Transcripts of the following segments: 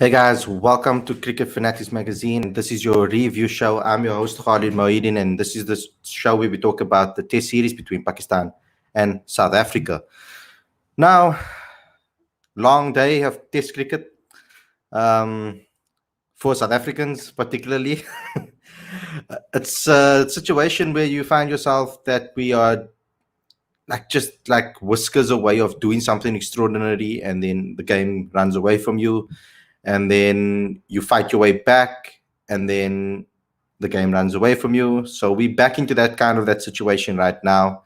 Hey guys, welcome to Cricket Fanatics Magazine. This is your review show. I'm your host Khalid Mohidin, and this is the show where we talk about the Test series between Pakistan and South Africa. Now, long day of Test cricket um, for South Africans, particularly. It's a situation where you find yourself that we are just like whiskers away of doing something extraordinary, and then the game runs away from you, and then you fight your way back, and then the game runs away from you. So we're back into that situation right now.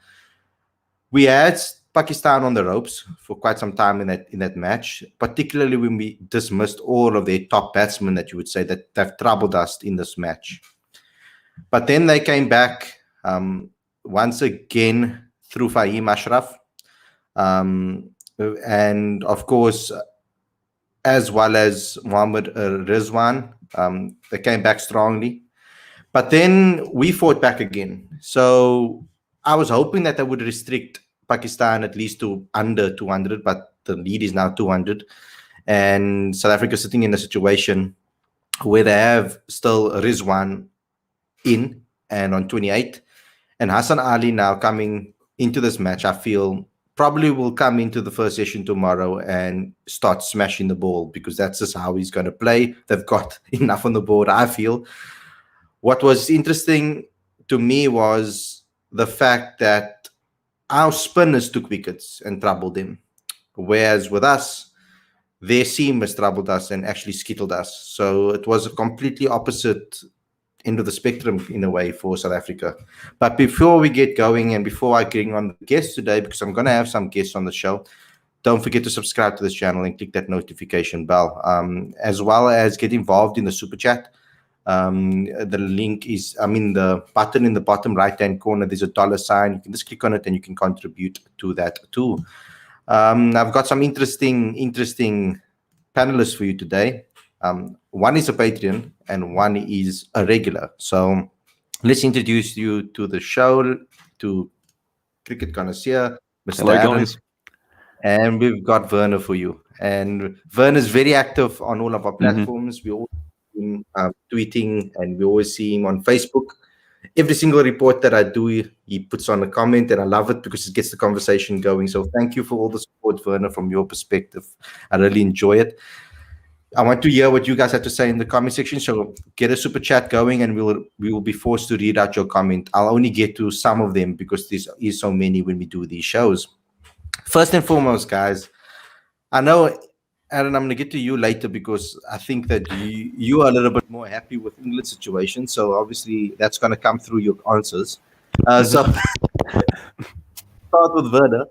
We had Pakistan on the ropes for quite some time in that match, particularly when we dismissed all of their top batsmen that you would say that have troubled us in this match. But then they came back once again through Fahim Ashraf, um, and of course as well as Mohammad Rizwan. They came back strongly. But then we fought back again. So I was hoping that they would restrict Pakistan at least to under 200, but the lead is now 200. And South Africa sitting in a situation where they have still Rizwan in and on 28. And Hassan Ali now coming into this match, I feel probably will come into the first session tomorrow and start smashing the ball, because that's just how he's going to play. They've got enough on the board, I feel. What was interesting to me was the fact that our spinners took wickets and troubled them, whereas with us, their seamers troubled us and actually skittled us. So it was a completely opposite end of the spectrum in a way for South Africa. But before we get going and before I bring on the guests today, because I'm going to have some guests on the show, don't forget to subscribe to this channel and click that notification bell, as well as get involved in the super chat. The link is, the button in the bottom right hand corner, there's a dollar sign. You can just click on it and you can contribute to that too. I've got some interesting panelists for you today. One is a Patreon and one is a regular. So let's introduce you to the show, to Cricket Connoisseur, Mr. Hello, Adam. guys. And we've got Werner for you. And Werner is very active on all of our platforms. We all see him tweeting, and we always see him on Facebook. Every single report that I do, he puts on a comment, and I love it because it gets the conversation going. So thank you for all the support, Werner, from your perspective. I really enjoy it. I want to hear what you guys have to say in the comment section. So get a super chat going, and we will be forced to read out your comment. I'll only get to some of them because there is so many when we do these shows. First and foremost, guys, I know, Aaron, I'm going to get to you later because I think that you are a little bit more happy with England's situation. So obviously that's going to come through your answers. So start with Werner.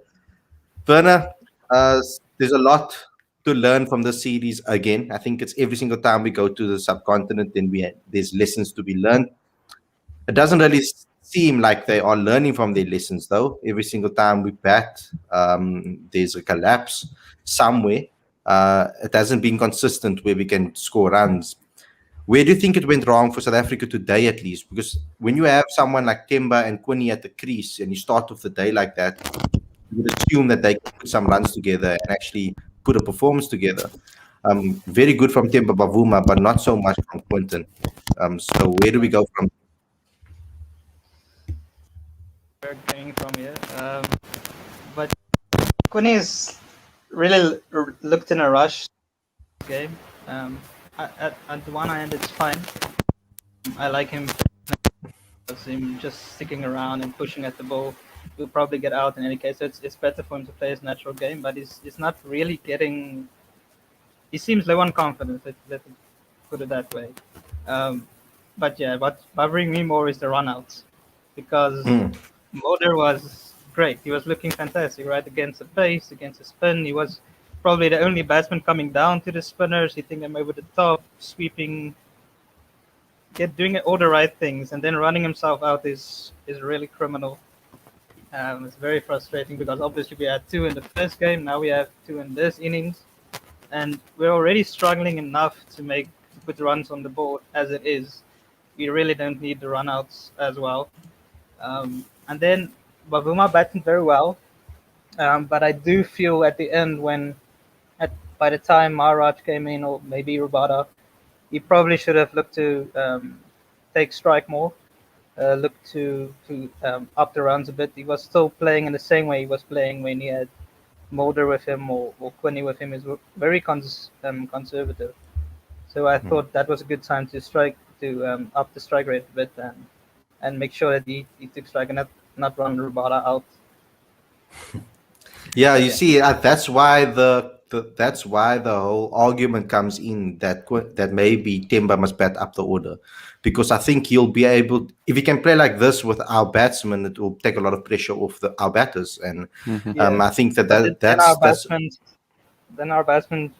Werner, there's a lot to learn from this series again. I think it's every single time we go to the subcontinent, then there's lessons to be learned. It doesn't really seem like they are learning from their lessons, though. Every single time we bat, there's a collapse somewhere. It hasn't been consistent where we can score runs. Where do you think it went wrong for South Africa today, at least? Because when you have someone like Temba and Quinny at the crease and you start off the day like that, you would assume that they can put some runs together and actually put a performance together. Very good from Temba Bavuma, but not so much from Quinton. So where do we go from? We're going from here. But Quinny's really looked in a rush game. At the one hand, it's fine. I like him. Him just sticking around and pushing at the ball. He'll probably get out in any case. So it's better for him to play his natural game, but he's not really getting. He seems low on confidence. Let's put it that way. But yeah, what's bothering me more is the runouts, because Mulder was great. He was looking fantastic, right? Against the pace, against the spin. He was probably the only batsman coming down to the spinners, hitting them over the top, sweeping, doing all the right things, and then running himself out is really criminal. It's very frustrating because obviously we had 2 in the first game, now we have 2 in this innings, and we're already struggling enough to put runs on the board as it is. We really don't need the runouts as well. And then Bavuma batted very well, but I do feel at the end when by the time Maharaj came in, or maybe Rabada, he probably should have looked to take strike more, look to up the runs a bit. He was still playing in the same way he was playing when he had Mulder with him or Quinney with him. Is very conservative. So I thought that was a good time to strike to up the strike rate a bit and make sure that he took strike and not run Rabada out. Yeah, you see, that's why that's why the whole argument comes in that maybe Temba must bat up the order, because I think he'll be able, if he can play like this with our batsmen, it will take a lot of pressure off our batters, and I think But then our batsmen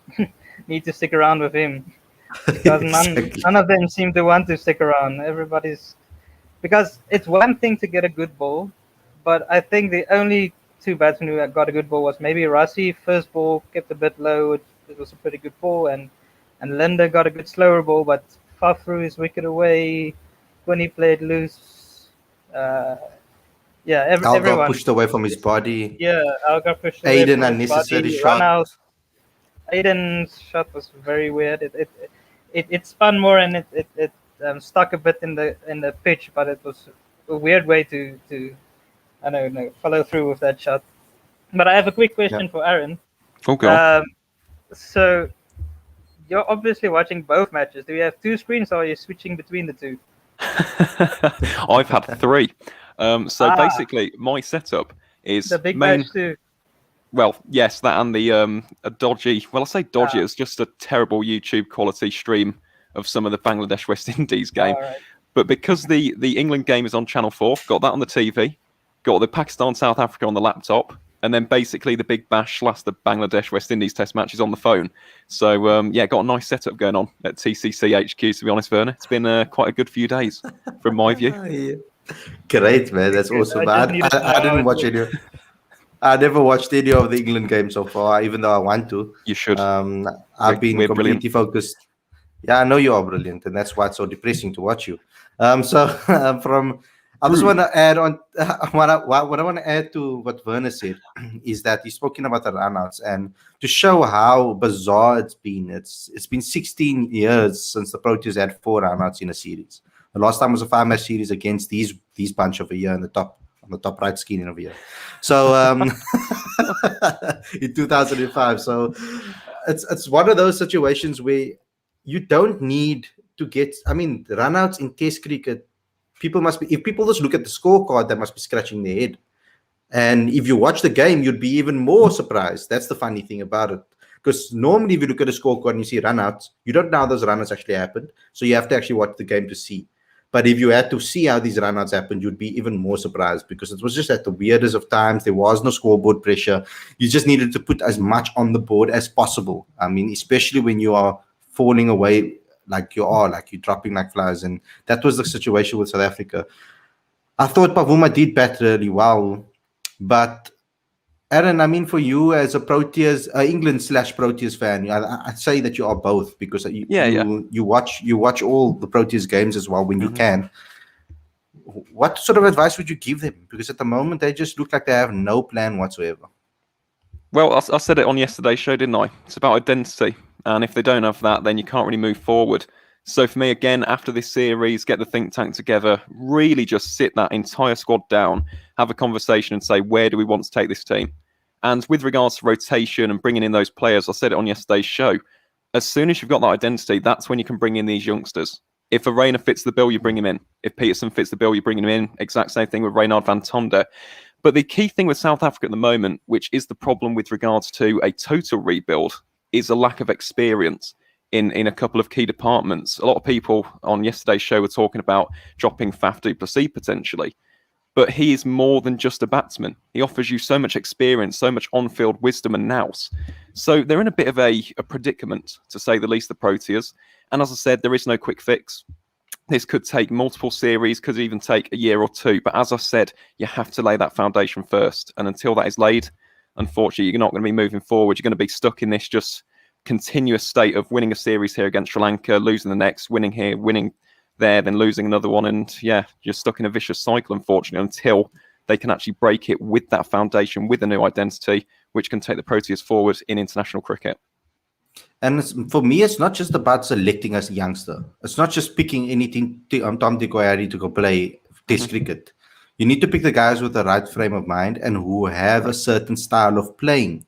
need to stick around with him because exactly. none of them seem to want to stick around. Everybody's because it's one thing to get a good ball, but I think the only two batsmen who got a good ball was maybe Rassi. First ball kept a bit low. It was a pretty good ball, and Linda got a good slower ball, but far through his wicket away when he played loose. Algar Everyone. pushed away from his body. Yeah, Algar pushed away Aiden from his unnecessary body, shot. run out. Aiden's shot was very weird. It spun more and it stuck a bit in the pitch, but it was a weird way to I don't know follow through with that shot. But I have a quick question for Aaron. Okay. So you're obviously watching both matches. Do you have two screens or are you switching between the two? I've had three. Basically, my setup is the big match too. Well, yes, that and the a dodgy. Well, I say dodgy. It's just a terrible YouTube quality stream of some of the Bangladesh West Indies game. Right. But because the England game is on Channel 4, got that on the TV, got the Pakistan South Africa on the laptop, and then basically the Big Bash / the Bangladesh West Indies Test matches on the phone. So got a nice setup going on at TCC HQ. To be honest, Werner, it's been quite a good few days from my view. Yeah. Great, man. That's awesome. I didn't watch any. I never watched any of the England games so far, even though I want to. You should. I've been completely focused. Yeah, I know you are brilliant, and that's why it's so depressing to watch you. I just want to add on what I want to add to what Werner said is that he's spoken about the runouts, and to show how bizarre it's been. It's been 16 years since the Proteas had 4 runouts in a series. The last time was a 5-match series against these bunch of a year on the top right screen of a year. So in 2005. So it's one of those situations where you don't need to get. I mean, runouts in Test cricket, if people just look at the scorecard, they must be scratching their head. And if you watch the game, you'd be even more surprised. That's the funny thing about it. Because normally, if you look at a scorecard and you see runouts, you don't know how those runouts actually happened. So you have to actually watch the game to see. But if you had to see how these runouts happened, you'd be even more surprised because it was just at the weirdest of times. There was no scoreboard pressure. You just needed to put as much on the board as possible. I mean, especially when you are falling away like you are, like you're dropping like flies. And that was the situation with South Africa. I thought Pavuma did bat really well. But Aaron, I mean, for you as a Proteas, England / Proteas fan, I'd say that you are both because you watch all the Proteas games as well when you can. What sort of advice would you give them? Because at the moment they just look like they have no plan whatsoever. Well, I said it on yesterday's show, didn't I? It's about identity, and if they don't have that, then you can't really move forward. So for me, again, after this series, get the think tank together, really just sit that entire squad down, have a conversation and say, where do we want to take this team? And with regards to rotation and bringing in those players, I said it on yesterday's show, as soon as you've got that identity, that's when you can bring in these youngsters. If Arena fits the bill, you bring him in. If Peterson fits the bill, you bring him in. Exact same thing with Reynard van Tonder. But the key thing with South Africa at the moment, which is the problem with regards to a total rebuild, is a lack of experience in a couple of key departments. A lot of people on yesterday's show were talking about dropping Faf du Plessis potentially. But he is more than just a batsman. He offers you so much experience, so much on-field wisdom and nous. So they're in a bit of a predicament, to say the least, the Proteas. And as I said, there is no quick fix. This could take multiple series, could even take a year or two. But as I said, you have to lay that foundation first. And until that is laid, unfortunately, you're not going to be moving forward. You're going to be stuck in this just continuous state of winning a series here against Sri Lanka, losing the next, winning here, winning there, then losing another one. And yeah, you're stuck in a vicious cycle, unfortunately, until they can actually break it with that foundation, with a new identity, which can take the Proteas forward in international cricket. And for me, it's not just about selecting as a youngster. It's not just picking anything Tom, Dick, or Harry to go play Test cricket. You need to pick the guys with the right frame of mind and who have a certain style of playing.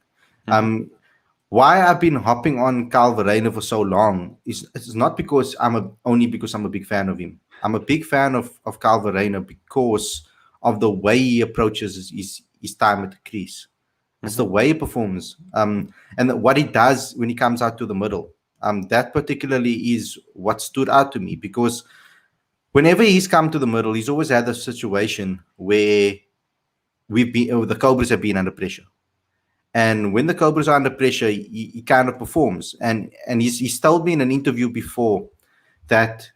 Why I've been hopping on Carl Verreynne for so long is it's not because only because I'm a big fan of him. I'm a big fan of Carl Verreynne because of the way he approaches his time at the crease. It's the way he performs, and what he does when he comes out to the middle. That particularly is what stood out to me, because whenever he's come to the middle, he's always had a situation where the Cobras have been under pressure. And when the Cobras are under pressure, he kind of performs. And he's told me in an interview before that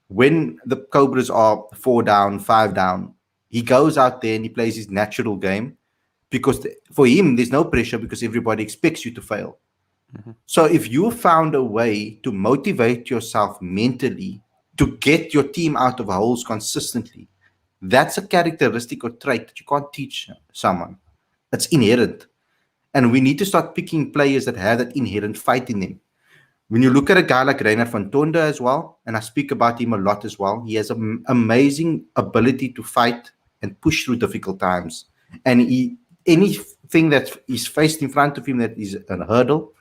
when the Cobras are 4 down, 5 down, he goes out there and he plays his natural game, because for him, there's no pressure because everybody expects you to fail. So if you found a way to motivate yourself mentally to get your team out of holes consistently, that's a characteristic or trait that you can't teach someone. It's inherent. And we need to start picking players that have that inherent fight in them. When you look at a guy like Reinhard van Tonder as well, and I speak about him a lot as well, he has an amazing ability to fight and push through difficult times. And anything that is faced in front of him that is a hurdle,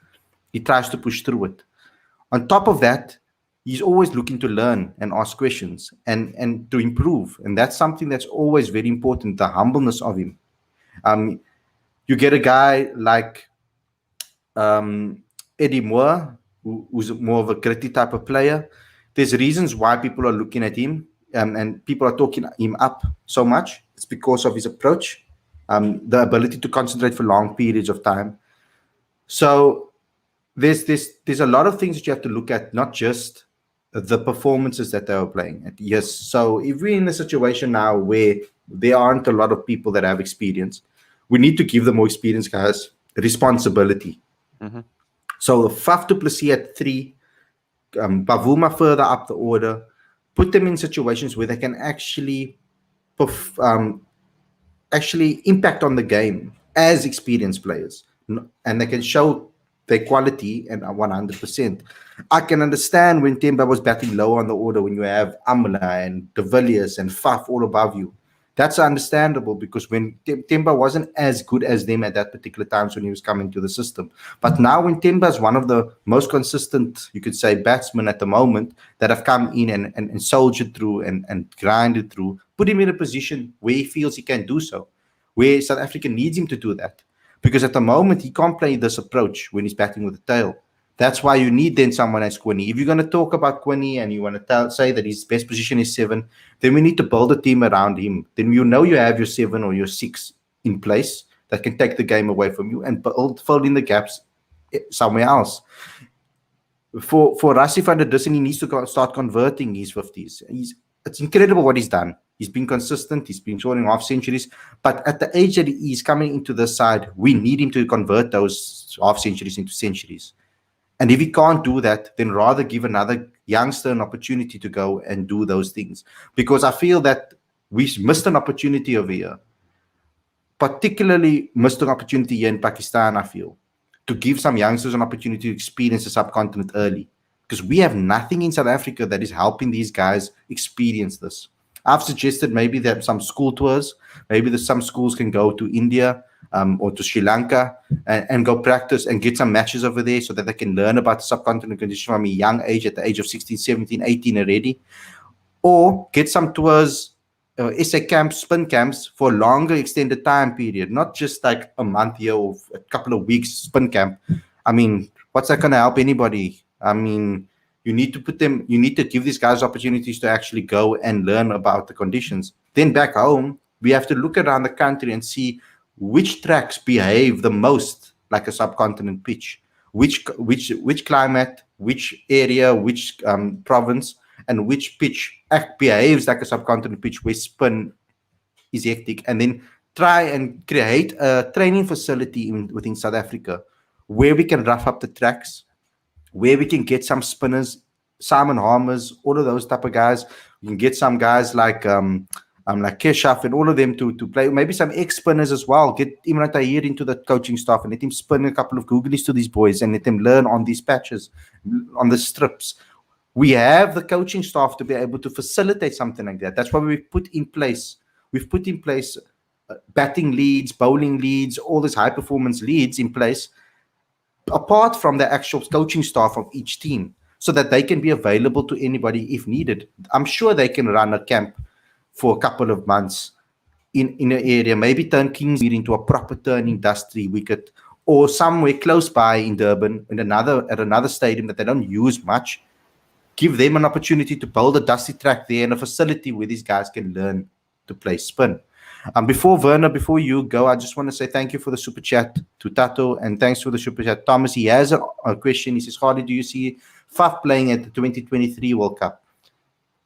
he tries to push through it. On top of that, he's always looking to learn and ask questions and to improve. And that's something that's always very important, the humbleness of him. You get a guy like Eddie Moore, who's more of a gritty type of player. There's reasons why people are looking at him and people are talking him up so much. It's because of his approach, the ability to concentrate for long periods of time. So there's a lot of things that you have to look at, not just the performances that they are playing. Yes. So if we're in a situation now where there aren't a lot of people that have experience, we need to give the more experienced guys responsibility. So Faf du Plessis at 3, Bavuma further up the order, put them in situations where they can actually impact on the game as experienced players, and they can show their quality and 100%. I can understand when Temba was batting low on the order, when you have Amla and De Villiers and Faf all above you. That's understandable, because when Temba wasn't as good as them at that particular times when he was coming to the system. But now when Temba is one of the most consistent, you could say, batsmen at the moment that have come in and soldiered through and grinded through, put him in a position where he feels he can do so, where South Africa needs him to do that. Because at the moment, he can't play this approach when he's batting with the tail. That's why you need then someone as Quinny. If you're going to talk about Quinny and you want to say that his best position is 7, then we need to build a team around him. Then you have your 7 or your 6 in place that can take the game away from you and fill in the gaps somewhere else. For Rassie van der Dussen, he needs to start converting his 50s. It's incredible what he's done. He's been consistent. He's been scoring half centuries. But at the age that he's coming into this side, we need him to convert those half centuries into centuries. And if he can't do that, then rather give another youngster an opportunity to go and do those things. Because I feel that we missed an opportunity over here. Particularly missed an opportunity here in Pakistan, I feel, to give some youngsters an opportunity to experience the subcontinent early. Because we have nothing in South Africa that is helping these guys experience this. I've suggested maybe that some school tours, maybe some schools can go to India or to Sri Lanka and go practice and get some matches over there so that they can learn about the subcontinent condition from a young age, at the age of 16, 17, 18 already. Or get some tours, SA camps, spin camps for a longer extended time period, not just like a month here or a couple of weeks spin camp. I mean, what's that going to help anybody? I mean, you need to give these guys opportunities to actually go and learn about the conditions. Then back home, we have to look around the country and see which tracks behave the most like a subcontinent pitch, which climate, which area, which province, and which pitch behaves like a subcontinent pitch where spin is hectic, and then try and create a training facility within South Africa where we can rough up the tracks, where we can get some spinners, Simon Harmers, all of those type of guys. We can get some guys like like Keshaf and all of them to play. Maybe some ex-spinners as well. Get Imran Tahir into the coaching staff and let him spin a couple of googlies to these boys and let them learn on these patches, on the strips. We have the coaching staff to be able to facilitate something like that. That's why we've put in place batting leads, bowling leads, all these high-performance leads in place, apart from the actual coaching staff of each team, so that they can be available to anybody if needed. I'm sure they can run a camp for a couple of months in an area, maybe turn Kingsmead into a proper turning dusty wicket, or somewhere close by in Durban, at another stadium that they don't use much. Give them an opportunity to build a dusty track there and a facility where these guys can learn to play spin. Before Werner, before you go, I just want to say thank you for the super chat to Tato, and thanks for the super chat. Thomas, he has a question. He says, Hardy, do you see Faf playing at the 2023 World Cup?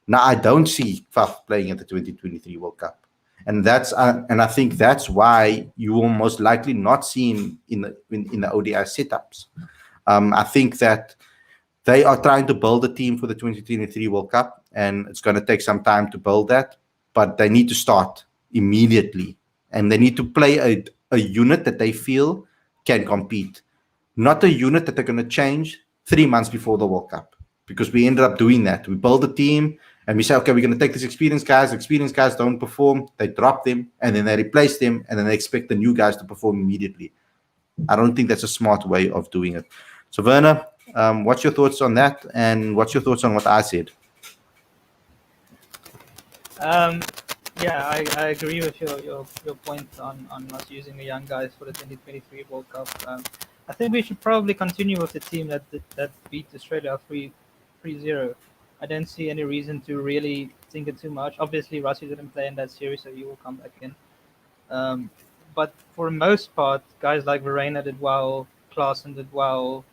Now, I don't see Faf playing at the 2023 World Cup. And I think that's why you will most likely not see him in the ODI setups. I think that they are trying to build a team for the 2023 World Cup, and it's going to take some time to build that, but they need to start immediately, and they need to play a unit that they feel can compete, not a unit that they're going to change 3 months before the World Cup, because we ended up doing that. We build a team and we say, okay, we're going to take these experienced guys don't perform, they drop them, and then they replace them, and then they expect the new guys to perform immediately. I don't think that's a smart way of doing it. So Werner, what's your thoughts on that, and what's your thoughts on what I said? Yeah, I agree with your point on us using the young guys for the 2023 World Cup. I think we should probably continue with the team that beat Australia 3-0. I don't see any reason to really think it too much. Obviously, Rassie didn't play in that series, so he will come back in. But for the most part, guys like Verreynne did well, Klaassen did well.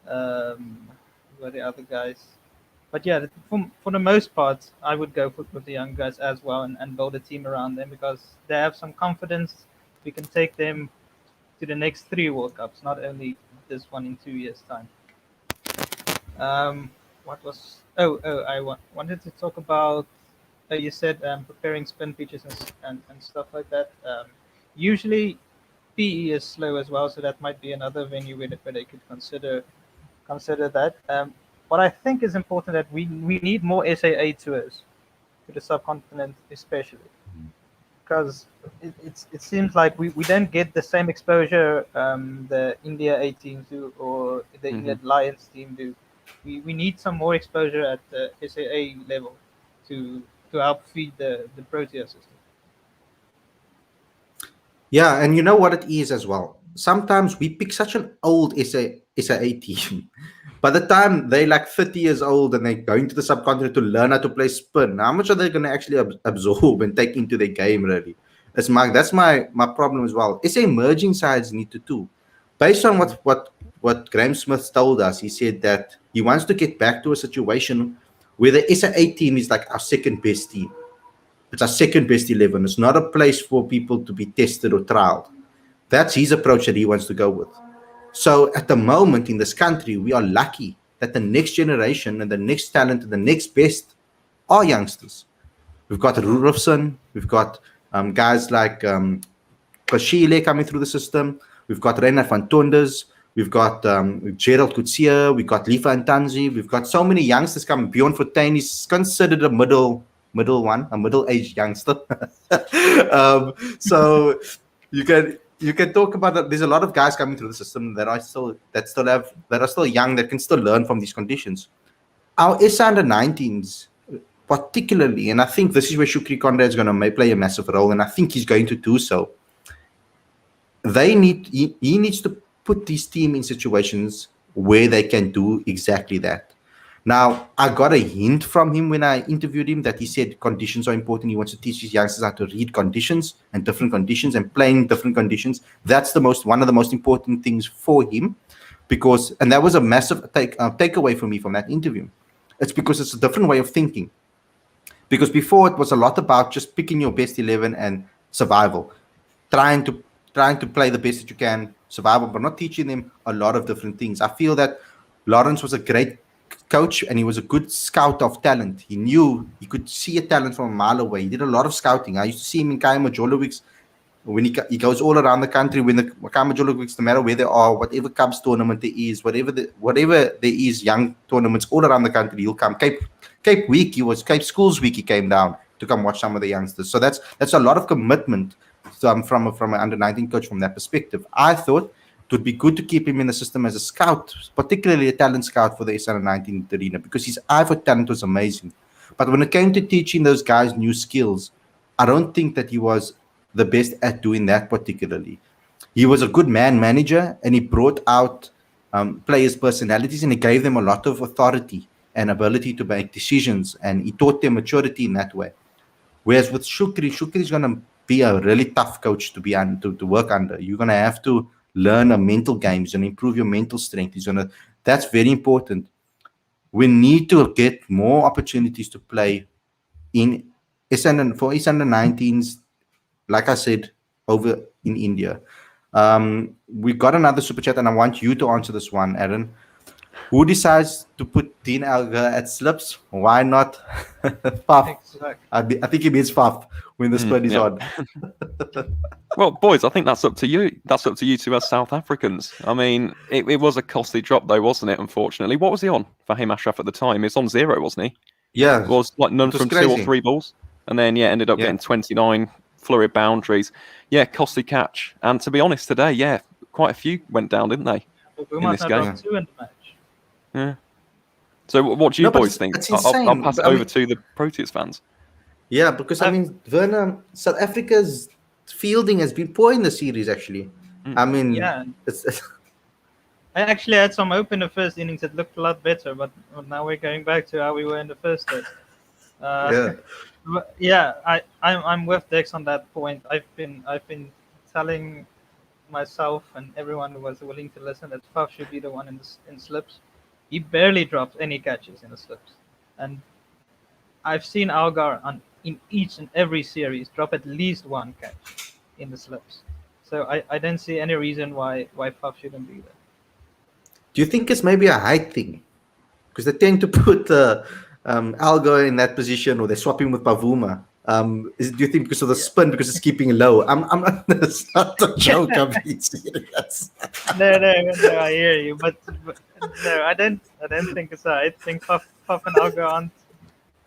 Who are the other guys? But yeah, for the most part, I would go with the young guys as well and build a team around them, because they have some confidence. We can take them to the next 3 World Cups, not only this one in 2 years' time. I wanted to talk about, you said preparing spin pitches and stuff like that. Usually PE is slow as well, so that might be another venue where they could consider that. What I think is important that we need more SAA tours to the subcontinent, especially because it seems like we don't get the same exposure the India A teams do or the India Lions team do. We need some more exposure at the SAA level to help feed the Protea system. Yeah, and you know what it is as well. Sometimes we pick such an old SAA team. By the time they're like 30 years old and they're going to the subcontinent to learn how to play spin, how much are they going to actually absorb and take into their game, really? That's my problem as well. SA emerging sides need to do. Based on what Graham Smith told us, he said that he wants to get back to a situation where the SAA team is like our second best team. It's our second best 11. It's not a place for people to be tested or trialed. That's his approach that he wants to go with. So at the moment in this country, we are lucky that the next generation and the next talent and the next best are youngsters. We've got Rudolfsson, we've got guys like Kashile coming through the system, we've got Reinhard van Tonders, we've got Gerald Coetzee, we've got Lifa Ntanzi, we've got so many youngsters coming. Bjorn Fortuin is considered a middle-aged youngster. So you can talk about that. There's a lot of guys coming through the system that are still young, that can still learn from these conditions. Our SA under 19s, particularly, and I think this is where Shukri Conrad is going to play a massive role, and I think he's going to do so. He needs to put this team in situations where they can do exactly that. Now, I got a hint from him when I interviewed him that he said conditions are important. He wants to teach his youngsters how to read conditions and different conditions and play in different conditions. That's one of the most important things for him, and that was a massive takeaway for me from that interview. It's because it's a different way of thinking. Because before it was a lot about just picking your best 11 and survival, trying to play the best that you can, survival, but not teaching them a lot of different things. I feel that Lawrence was a great coach and he was a good scout of talent. He knew he could see a talent from a mile away. He did a lot of scouting. I used to see him in Kaima Jolowic's when he goes all around the country. When the Kaima Jolowic's, no matter where they are, whatever Cubs tournament there is, whatever there is, young tournaments all around the country, he'll come. Cape Week, Cape Schools Week. He came down to come watch some of the youngsters. So that's a lot of commitment from an under-19 coach from that perspective. I thought it would be good to keep him in the system as a scout, particularly a talent scout for the under-19 arena, because his eye for talent was amazing. But when it came to teaching those guys new skills, I don't think that he was the best at doing that particularly. He was a good man manager, and he brought out players' personalities, and he gave them a lot of authority and ability to make decisions, and he taught them maturity in that way. Whereas with Shukri is going to be a really tough coach to work under. You're going to have to learn a mental game. He's going to improve your mental strength. That's very important. We need to get more opportunities to play for his under 19s, like I said, over in India. We got another super chat, and I want you to answer this one, Aaron. Who decides to put Dean Alga at slips? Why not Faf? Exactly. I think he means Faf when the split is on. Well, boys, I think that's up to you. That's up to you two as South Africans. I mean, it was a costly drop, though, wasn't it? Unfortunately, what was he on for Fahim Ashraf at the time? He was on 0, wasn't he? Yeah, it was like none from crazy. 2 or 3 balls, and then ended up getting 29 flurry of boundaries. Yeah, costly catch. And to be honest, today, quite a few went down, didn't they? In this game, 2 in the match. Yeah. So what do you boys think? I'll pass it over to the Proteas fans. Yeah, because Werner, South Africa's fielding has been poor in the series, actually. I mean, I actually had some hope in the first innings. It looked a lot better, but now we're going back to how we were in the first test. I'm with Dex on that point. I've been telling myself and everyone who was willing to listen that Faf should be the one in slips. He barely drops any catches in the slips, and I've seen Algar in each and every series drop at least one catch in the slips. So I don't see any reason why Faf shouldn't be there. Do you think it's maybe a height thing? Because they tend to put Algar in that position, or they swap him with Pavuma. Do you think because of the spin, because it's keeping low? It's not a joke. I'm being serious. No, I hear you, but no, I don't think it's that. I think Faf and Algar aren't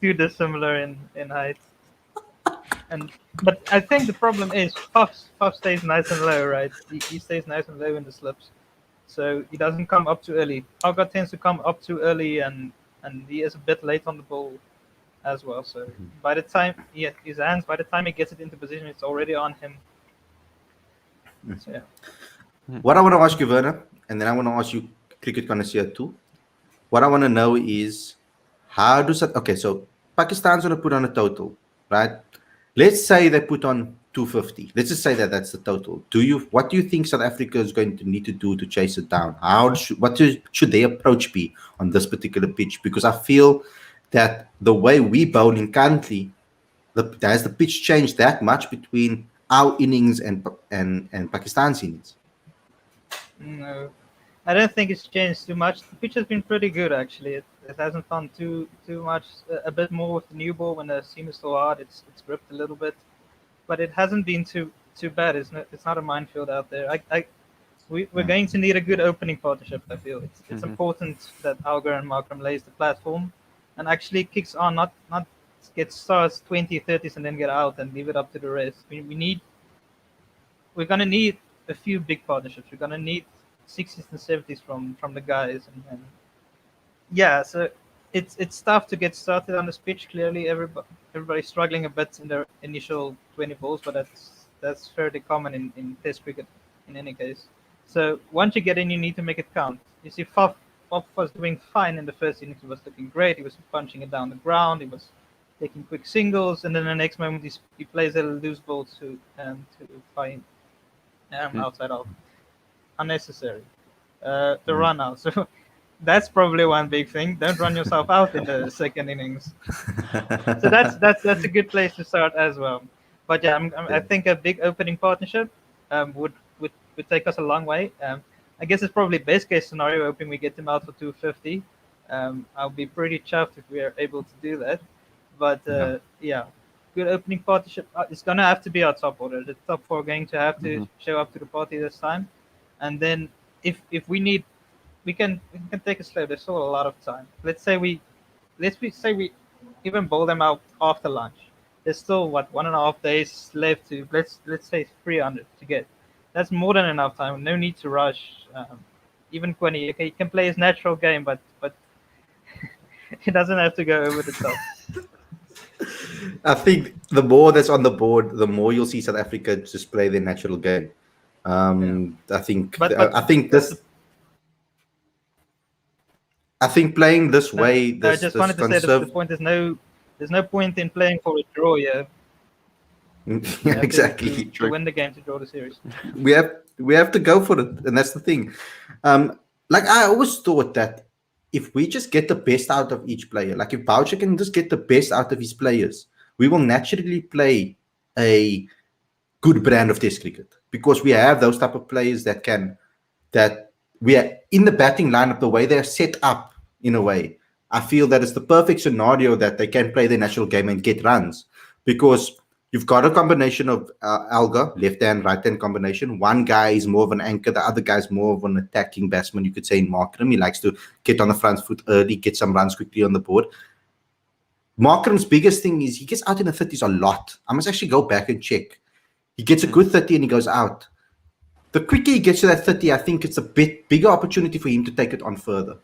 too dissimilar in height. But I think the problem is Faf stays nice and low, right? He stays nice and low in the slips, so he doesn't come up too early. Algar tends to come up too early, and he is a bit late on the ball as well. So by the time his hands, by the time he gets it into position, it's already on him. So, What I want to ask you, Werner, and then I want to ask you, cricket connoisseur too. What I want to know is so Pakistan's going to put on a total, right? Let's say they put on 250. Let's just say that's the total. What do you think South Africa is going to need to do to chase it down? What should their approach be on this particular pitch? Because I feel that the way we bowl in country, has the pitch changed that much between our innings and Pakistan's innings? No, I don't think it's changed too much. The pitch has been pretty good, actually. It hasn't gone too much. A bit more with the new ball when the seam is still hard. It's gripped a little bit, but it hasn't been too bad. It's not a minefield out there. We're going to need a good opening partnership. I feel it's important that Algar and Markram lays the platform and actually kicks on, not get stars 20, 30s and then get out and leave it up to the rest. We're gonna need a few big partnerships. We're gonna need 60s and 70s from the guys, and so it's tough to get started on this pitch. Clearly, everybody's struggling a bit in their initial 20 balls, but that's fairly common in Test cricket in any case. So once you get in, you need to make it count. You see, Faf was doing fine in the first innings. He was looking great. He was punching it down the ground. He was taking quick singles, and then the next moment he plays a loose ball to find outside off. Unnecessary. The run out. So that's probably one big thing. Don't run yourself out in the second innings. So that's a good place to start as well. But I think a big opening partnership would take us a long way. I guess it's probably best case scenario, hoping we get him out for 250. I'll be pretty chuffed if we are able to do that. But yeah, good opening partnership. It's gonna have to be our top order. The top four are going to have to show up to the party this time, and then if we need, we can take it slow. There's still a lot of time. Say we even bowl them out after lunch. There's still 1.5 days left to let's say 300 to get. That's more than enough time. No need to rush. Even Quinny, okay, he can play his natural game, but he doesn't have to go over the top. I think the more that's on the board, the more you'll see South Africa just play their natural game. I think playing this way. I just wanted to say that the point is there's no point in playing for a draw. Yeah. Exactly. To win the game, to draw the series. We have to go for it, and that's the thing. Like I always thought that if we just get the best out of each player, like if Boucher can just get the best out of his players, we will naturally play a good brand of Test cricket because we have those type of players that we are in the batting lineup, the way they're set up in a way. I feel that it's the perfect scenario that they can play their natural game and get runs because you've got a combination of Alga, left-hand, right-hand combination. One guy is more of an anchor. The other guy is more of an attacking batsman, you could say, in Markram. He likes to get on the front foot early, get some runs quickly on the board. Markram's biggest thing is he gets out in the 30s a lot. I must actually go back and check. He gets a good 30 and he goes out. The quicker he gets to that 30, I think it's a bit bigger opportunity for him to take it on further.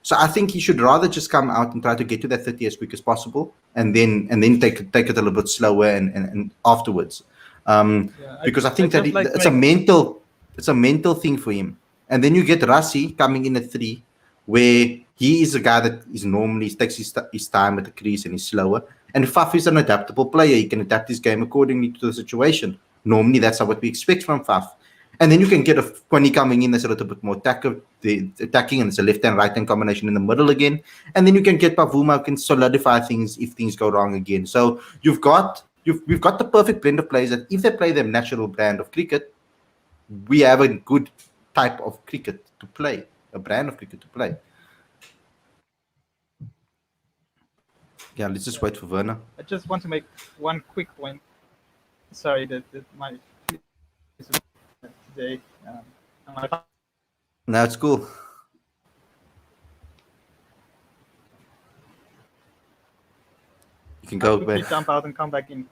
So I think he should rather just come out and try to get to that 30 as quick as possible, and then take it a little bit slower and afterwards, because I think that it's a mental thing for him. And then you get Rassi coming in at 3, where he is a guy that is normally takes his time at the crease and is slower. And Faf is an adaptable player; he can adapt his game accordingly to the situation. Normally, that's what we expect from Faf. And then you can get a Kwani coming in that's a little bit more attacking, and it's a left-hand, right-hand combination in the middle again. And then you can get Pavuma who can solidify things if things go wrong again. So we've got the perfect blend of players that if they play their natural brand of cricket, we have a good type of cricket to play, a brand of cricket to play. Yeah, let's just wait for Werner. I just want to make one quick point. Sorry that my today. No, it's cool. You can go back. Jump out and come back in.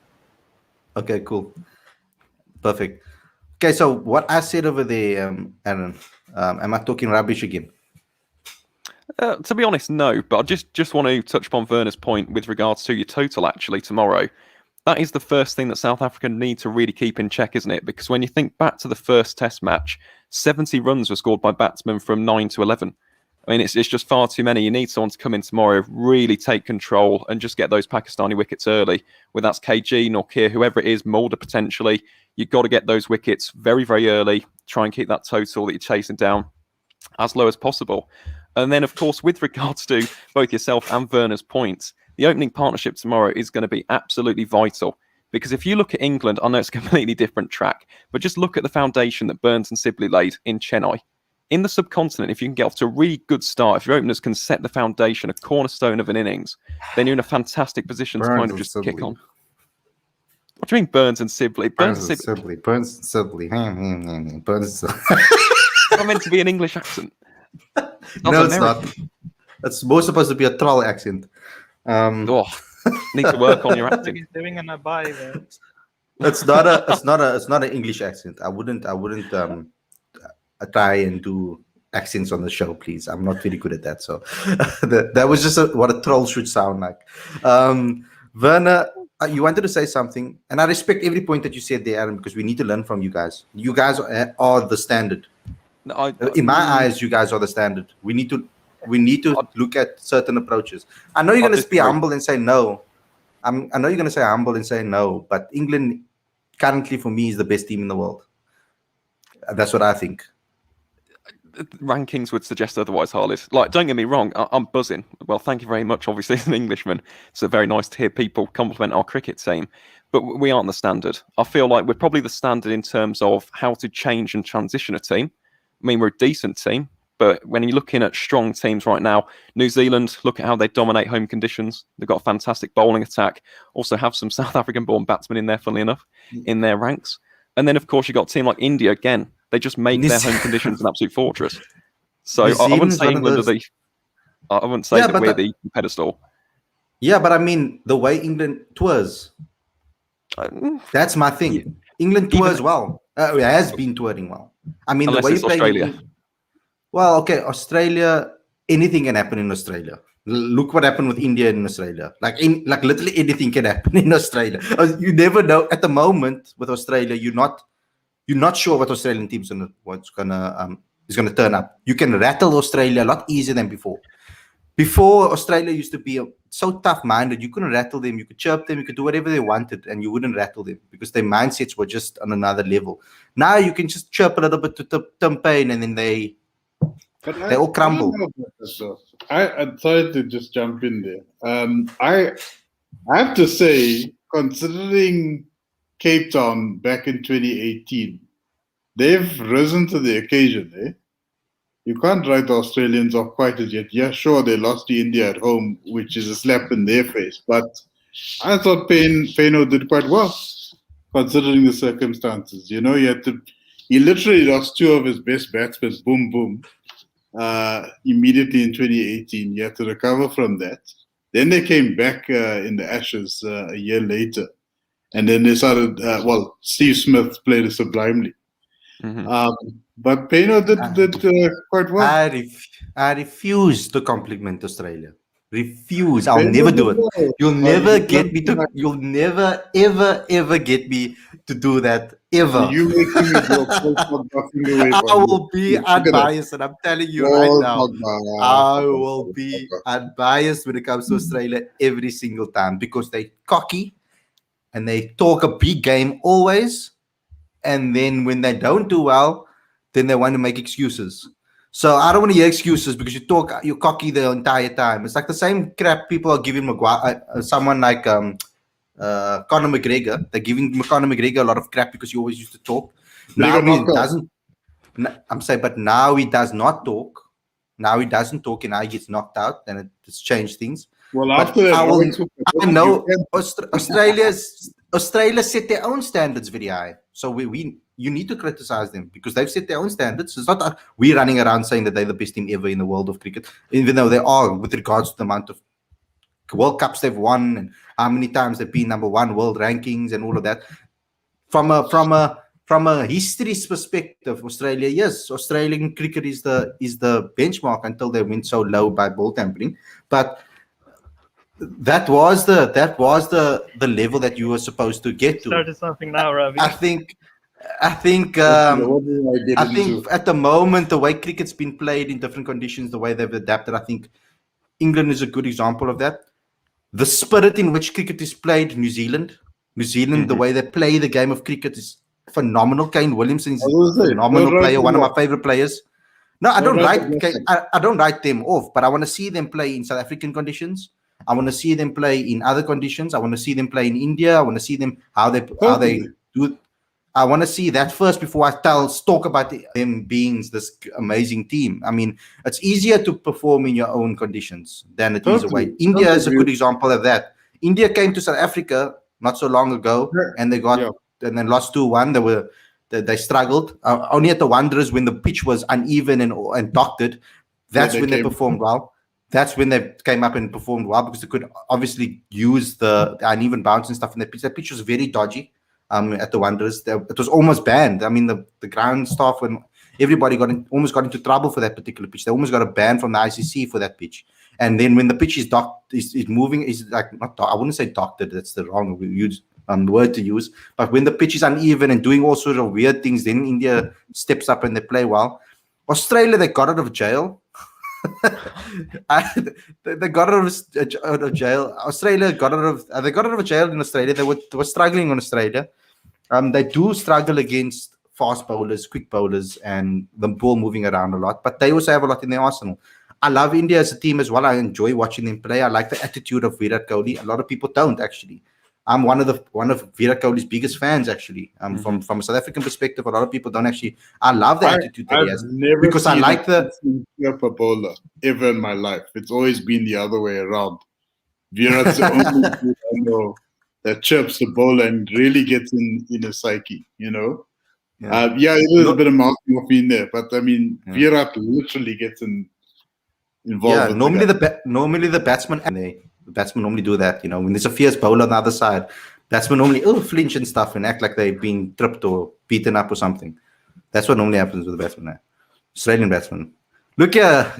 Okay, cool. Perfect. Okay, so what I said over there, Aaron, am I talking rubbish again? To be honest, no. But I just want to touch upon Werner's point with regards to your total, actually, tomorrow. That is the first thing that South Africa need to really keep in check, isn't it? Because when you think back to the first Test match, 70 runs were scored by batsmen from 9 to 11. I mean, it's just far too many. You need someone to come in tomorrow, really take control and just get those Pakistani wickets early. Whether that's KG, Norkir, whoever it is, Mulder potentially, you've got to get those wickets very, very early. Try and keep that total that you're chasing down as low as possible. And then, of course, with regards to both yourself and Werner's points, the opening partnership tomorrow is going to be absolutely vital. Because if you look at England, I know it's a completely different track, but just look at the foundation that Burns and Sibley laid in Chennai. In the subcontinent, if you can get off to a really good start, if your openers can set the foundation, a cornerstone of an innings, then you're in a fantastic position to kind of just kick on. What do you mean Burns and Sibley? Burns and Sibley. Burns and Sibley. Burns. Not meant to be an English accent. No, it's not. It's more supposed to be a troll accent. Need to work on your acting. He's doing an abai there. It's not an English accent. I wouldn't try and do accents on the show, please. I'm not very good at that. So that was just what a troll should sound like. Werner, you wanted to say something, and I respect every point that you said there, Aaron, because we need to learn from you guys. You guys are the standard. In my eyes, you guys are the standard. We need to look at certain approaches. I know you're going to be humble and say no. I know you're going to say humble and say no, but England currently for me is the best team in the world. That's what I think. Rankings would suggest otherwise, Harley. Like, don't get me wrong, I'm buzzing. Well, thank you very much, obviously, as an Englishman. It's very nice to hear people compliment our cricket team. But we aren't the standard. I feel like we're probably the standard in terms of how to change and transition a team. I mean, we're a decent team. But when you're looking at strong teams right now, New Zealand, look at how they dominate home conditions. They've got a fantastic bowling attack. Also have some South African-born batsmen in there, funnily enough, in their ranks. And then, of course, you've got a team like India again. They just make their home conditions an absolute fortress. So I wouldn't say England are the... I wouldn't say that we're the pedestal. Yeah, but I mean, the way England tours, that's my thing. England tours well. It has been touring well. I mean, unless the way it's you play... Australia. Well, okay, Australia, anything can happen in Australia. Look what happened with India in Australia. Like literally anything can happen in Australia. You never know. At the moment with Australia, you're not sure what Australian team's is gonna turn up. You can rattle Australia a lot easier than before. Before, Australia used to be so tough-minded. You couldn't rattle them. You could chirp them. You could do whatever they wanted, and you wouldn't rattle them because their mindsets were just on another level. Now you can just chirp a little bit to Tim Payne, and then they all crumble. I'm sorry to just jump in there. I have to say, considering Cape Town back in 2018, they've risen to the occasion. You can't write the Australians off quite as yet. Yeah, sure, they lost to India at home, which is a slap in their face. But I thought Payno did quite well, considering the circumstances. You know, he literally lost two of his best batsmen, boom, boom, immediately in 2018. He had to recover from that. Then they came back in the Ashes a year later. And then they started, Steve Smith played it sublimely. Mm-hmm. But Payno did quite well. I refuse to compliment Australia. Refuse. I'll never do it. You'll never get me to. You'll never, ever get me to do that. Ever. You making me I will be unbiased, and I'm telling you right now, I will be unbiased when it comes to Australia every single time because they're cocky and they talk a big game always, and then when they don't do well, then they want to make excuses. So I don't want to hear excuses because you're cocky the entire time. It's like the same crap people are giving someone like Conor McGregor. They're giving Conor McGregor a lot of crap because he always used to talk. Now he doesn't. I'm saying, but now he does not talk. Now he doesn't talk, and now he gets knocked out. Then it's changed things. Well, after that, I know Australia set their own standards very high. So you need to criticize them because they've set their own standards. It's not that we're running around saying that they're the best team ever in the world of cricket, even though they are with regards to the amount of World Cups they've won and how many times they've been number one world rankings and all of that. From a history's perspective, Australia, yes, Australian cricket is the benchmark until they went so low by ball tampering. But that was the level that you were supposed to get to. Started something now, Ravi. I think at the moment, the way cricket's been played in different conditions, the way they've adapted, I think England is a good example of that. The spirit in which cricket is played, New Zealand, the way they play the game of cricket is phenomenal. Kane Williamson is a phenomenal player, one of my favorite players. No, I don't write them off, but I want to see them play in South African conditions. I want to see them play in other conditions. I want to see them play in India. I want to see them how they do it. I want to see that first before I talk about them being this amazing team. I mean, it's easier to perform in your own conditions than it is away. India is a good example of that. India came to South Africa not so long ago, and they and then lost 2-1. They struggled. Only at the Wanderers when the pitch was uneven and doctored. That's when they performed well. That's when they came up and performed well because they could obviously use the uneven bounce and stuff in the pitch. That pitch was very dodgy at the Wanderers. It was almost banned. I mean, the ground staff, when everybody almost got into trouble for that particular pitch. They almost got a ban from the ICC for that pitch. And then when the pitch is moving, is like I wouldn't say doctored. That's the wrong word to use. But when the pitch is uneven and doing all sorts of weird things, then India steps up and they play well. Australia, they got out of jail. They got out of jail. Australia got out of jail in Australia. They were struggling on Australia. They do struggle against fast bowlers, quick bowlers, and the ball moving around a lot. But they also have a lot in their arsenal. I love India as a team as well. I enjoy watching them play. I like the attitude of Virat Kohli. A lot of people don't actually. I'm one of Virat Kohli's biggest fans, actually. From a South African perspective, a lot of people don't actually. I love the attitude that he has, never because I seen like the a bowler ever in my life. It's always been the other way around. Virat's the only dude I know that chirps the bowler and really gets in a psyche, you know. Yeah. It is a bit of mouth morphine there, but I mean, Virat literally gets involved. Yeah, normally the batsman normally do that. You know, when there's a fierce bowler on the other side, batsmen normally flinch and stuff and act like they're being tripped or beaten up or something. That's what normally happens with the batsman. Australian batsman. Look here.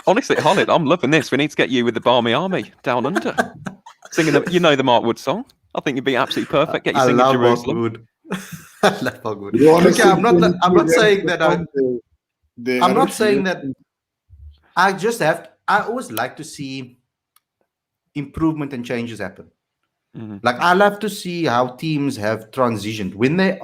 Honestly, Khalid, I'm loving this. We need to get you with the Barmy Army down under, singing the Mark Wood song. I think you'd be absolutely perfect. Get you singing Jerusalem. I love Mark Wood. Okay, I'm not saying that. I'm not saying that. I always like to see improvement and changes happen. Mm-hmm. Like, I love to see how teams have transitioned when their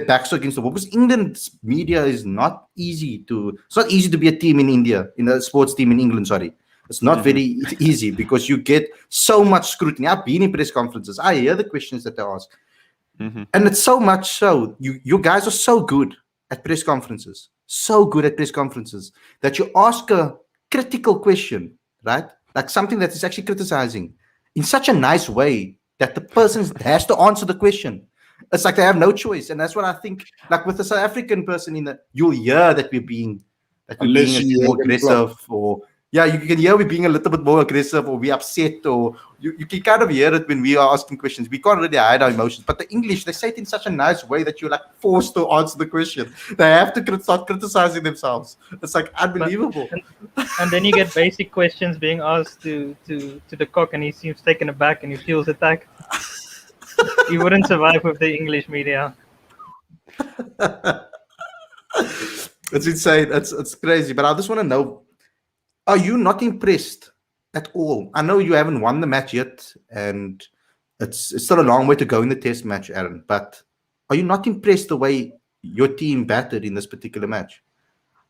backs are against the wall, because England's media is not easy it's not easy to be a team in India, in a sports team in England, sorry. It's not very easy, because you get so much scrutiny. I've been in press conferences. I hear the questions that they ask. Mm-hmm. And it's so much so, you guys are so good at press conferences, that you ask a critical question, right? Like something that is actually criticizing in such a nice way that the person has to answer the question. It's like they have no choice. And that's what I think, like with the South African person you'll hear that we're being more aggressive, or you can hear we're being a little bit more aggressive, or we're upset, or you can kind of hear it when we are asking questions. We can't really hide our emotions. But the English, they say it in such a nice way that you're like forced to answer the question. They have to start criticizing themselves. It's like unbelievable. And then you get basic questions being asked to the cock, and he seems taken aback and he feels attacked. He wouldn't survive with the English media. It's insane. It's crazy. But I just want to know, are you not impressed at all? I know you haven't won the match yet, and it's still a long way to go in the test match, Aaron. But are you not impressed the way your team battered in this particular match?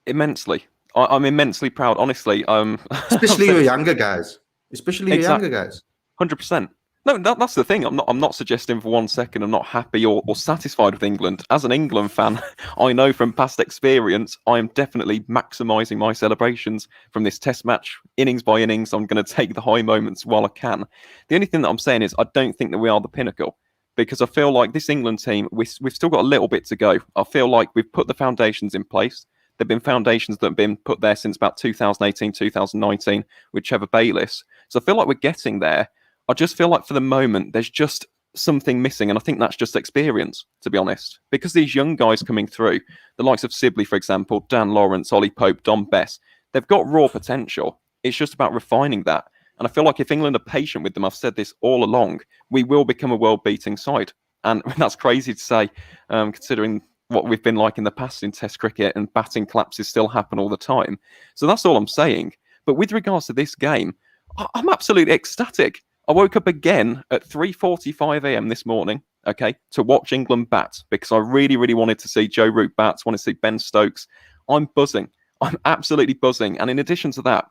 Immensely. I'm immensely proud, honestly. Especially your younger guys. 100%. No, that's the thing. I'm not suggesting for 1 second I'm not happy or satisfied with England. As an England fan, I know from past experience, I am definitely maximising my celebrations from this test match, innings by innings. I'm going to take the high moments while I can. The only thing that I'm saying is I don't think that we are the pinnacle, because I feel like this England team, we've still got a little bit to go. I feel like we've put the foundations in place. There have been foundations that have been put there since about 2018, 2019, with Trevor Bayliss. So I feel like we're getting there. I just feel like for the moment, there's just something missing. And I think that's just experience, to be honest. Because these young guys coming through, the likes of Sibley, for example, Dan Lawrence, Ollie Pope, Dom Bess, they've got raw potential. It's just about refining that. And I feel like if England are patient with them, I've said this all along, we will become a world-beating side. And that's crazy to say, considering what we've been like in the past in Test cricket, and batting collapses still happen all the time. So that's all I'm saying. But with regards to this game, I'm absolutely ecstatic. I woke up again at 3:45 a.m. this morning, to watch England bat, because I really, really wanted to see Joe Root bat, wanted to see Ben Stokes. I'm buzzing. I'm absolutely buzzing. And in addition to that,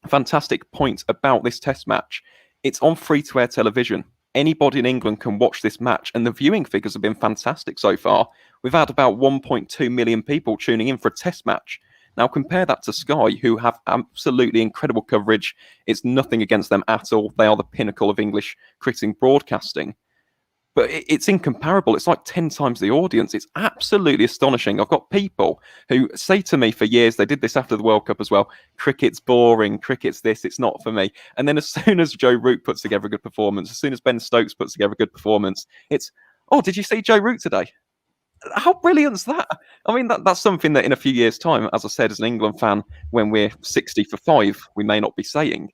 fantastic point about this test match, it's on free-to-air television. Anybody in England can watch this match, and the viewing figures have been fantastic so far. We've had about 1.2 million people tuning in for a test match. Now, compare that to Sky, who have absolutely incredible coverage. It's nothing against them at all. They are the pinnacle of English cricketing broadcasting. But it's incomparable. It's like 10 times the audience. It's absolutely astonishing. I've got people who say to me for years, they did this after the World Cup as well, cricket's boring, cricket's this, it's not for me. And then as soon as Joe Root puts together a good performance, as soon as Ben Stokes puts together a good performance, it's, oh, did you see Joe Root today? How brilliant is that? I mean, that's something that in a few years' time, as I said, as an England fan, when we're 60 for 5, we may not be saying.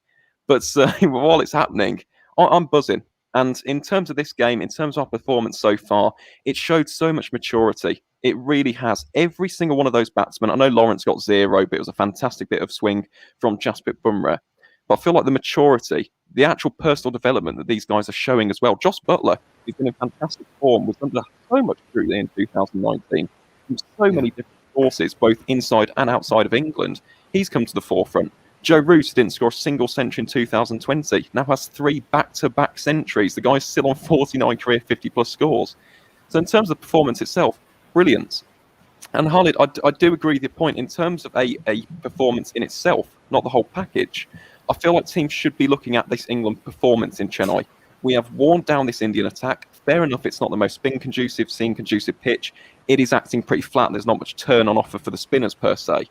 But while it's happening, I'm buzzing. And in terms of this game, in terms of our performance so far, it showed so much maturity. It really has. Every single one of those batsmen, I know Lawrence got 0, but it was a fantastic bit of swing from Jasprit Bumrah. But I feel like the maturity, the actual personal development that these guys are showing as well. Joss Butler, who's been in fantastic form, was under so much scrutiny in 2019 from so many different forces, both inside and outside of England. He's come to the forefront. Joe Root didn't score a single century in 2020. Now has 3 back-to-back centuries. The guy's still on 49 career 50-plus scores. So in terms of the performance itself, brilliant. And Khalid, I do agree with your point in terms of a performance in itself, not the whole package. I feel like teams should be looking at this England performance in Chennai. We have worn down this Indian attack. Fair enough, it's not the most spin-conducive, seam-conducive pitch. It is acting pretty flat. There's not much turn on offer for the spinners per se.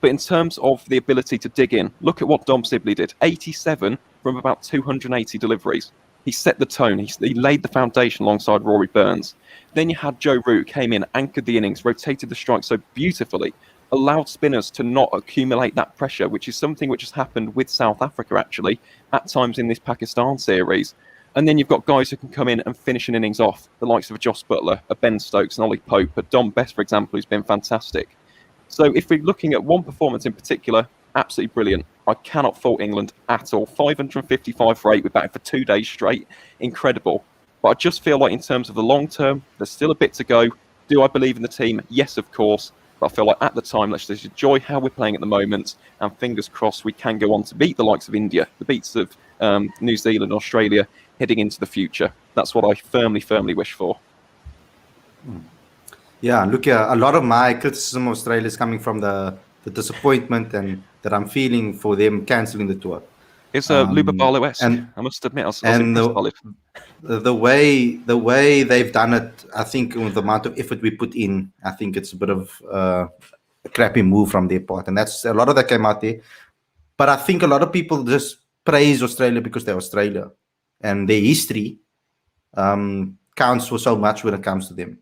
But in terms of the ability to dig in, look at what Dom Sibley did. 87 from about 280 deliveries. He set the tone. He laid the foundation alongside Rory Burns. Then you had Joe Root, came in, anchored the innings, rotated the strike so beautifully, allowed spinners to not accumulate that pressure, which is something which has happened with South Africa, actually, at times in this Pakistan series. And then you've got guys who can come in and finish an innings off, the likes of a Joss Butler, a Ben Stokes, an Ollie Pope, a Dom Best, for example, who's been fantastic. So if we're looking at one performance in particular, absolutely brilliant. I cannot fault England at all. 555 for 8, we're back for 2 days straight. Incredible. But I just feel like in terms of the long term, there's still a bit to go. Do I believe in the team? Yes, of course. But I feel like at the time, let's just enjoy how we're playing at the moment. And fingers crossed we can go on to beat the likes of India, the beats of New Zealand, Australia, heading into the future. That's what I firmly, firmly wish for. Yeah, look, a lot of my criticism of Australia is coming from the disappointment and that I'm feeling for them cancelling the tour. It's a Luba Barlow-esque. and- I must admit, I was and impressed by it. the way they've done it, I think with the amount of effort we put in, I think it's a bit of a crappy move from their part, and that's a lot of that came out there. But I think a lot of people just praise Australia because they're Australia, and their history counts for so much when it comes to them.